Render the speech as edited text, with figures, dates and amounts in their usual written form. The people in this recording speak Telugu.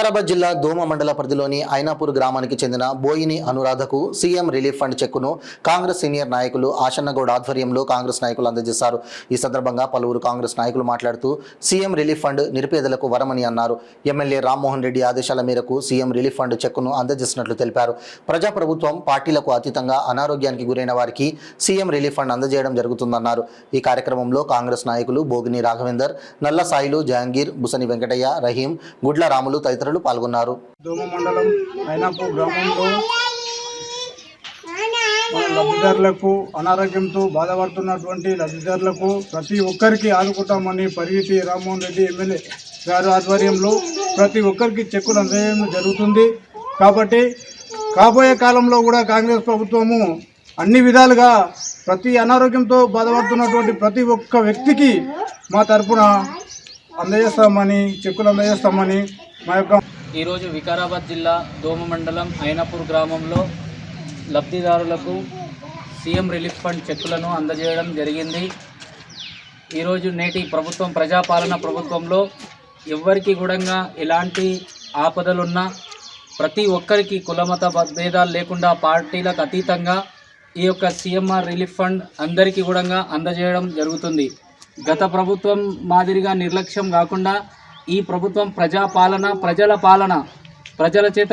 వికారాబాద్ జిల్లా దోమ మండల పరిధిలోని ఐనాపూర్ గ్రామానికి చెందిన బోయిని అనురాధకు సీఎం రిలీఫ్ ఫండ్ చెక్కును కాంగ్రెస్ సీనియర్ నాయకులు ఆశన్నగౌడ్ ఆధ్వర్యంలో కాంగ్రెస్ నాయకులు అందజేశారు. ఈ సందర్భంగా పలువురు కాంగ్రెస్ నాయకులు మాట్లాడుతూ సీఎం రిలీఫ్ ఫండ్ నిరుపేదలకు వరమని అన్నారు. ఎమ్మెల్యే రామ్మోహన్ రెడ్డి ఆదేశాల మేరకు సీఎం రిలీఫ్ ఫండ్ చెక్కును అందజేసినట్లు తెలిపారు. ప్రజాప్రభుత్వం పార్టీలకు అతీతంగా అనారోగ్యానికి గురైన వారికి సీఎం రిలీఫ్ ఫండ్ అందజేయడం జరుగుతుందన్నారు. ఈ కార్యక్రమంలో కాంగ్రెస్ నాయకులు బోగిని రాఘవేందర్, నల్ల సాయిలు, జహంగీర్, బుసని వెంకటయ్య, రహీం, గుడ్ల రాములు తదితరులు పాల్గొన్నారు. దోమ మండలం ఐనాపూర్ గ్రామంలో మన లబ్ధిదారులకు అనారోగ్యంతో బాధపడుతున్నటువంటి లబ్ధిదారులకు ప్రతి ఒక్కరికి ఆదుకుంటామని పరిగితి రామ్మోహన్ రెడ్డి ఎమ్మెల్యే గారి ఆధ్వర్యంలో ప్రతి ఒక్కరికి చెక్కులు అందజేయడం జరుగుతుంది. కాబట్టి కాబోయే కాలంలో కూడా కాంగ్రెస్ ప్రభుత్వము అన్ని విధాలుగా ప్రతి అనారోగ్యంతో బాధపడుతున్నటువంటి ప్రతి ఒక్క వ్యక్తికి మా తరఫున అందజేస్తామని, చెక్కులు అందజేస్తామని మా యొక్క ఈరోజు వికారాబాద్ జిల్లా దోమ మండలం ఐనాపూర్ గ్రామంలో లబ్ధిదారులకు సీఎం రిలీఫ్ ఫండ్ చెక్కులను అందజేయడం జరిగింది. ఈరోజు నేటి ప్రభుత్వం ప్రజాపాలన ప్రభుత్వంలో ఎవరికి కూడా ఎలాంటి ఆపదలున్నా ప్రతి ఒక్కరికి కులమత భేదాలు లేకుండా పార్టీలకు అతీతంగా ఈ యొక్క సీఎంఆర్ రిలీఫ్ ఫండ్ అందరికీ కూడా అందజేయడం జరుగుతుంది. గత ప్రభుత్వం మాదిరిగా నిర్లక్ష్యం కాకుండా ఈ ప్రభుత్వం ప్రజాపాలన, ప్రజల పాలన, ప్రజల చేత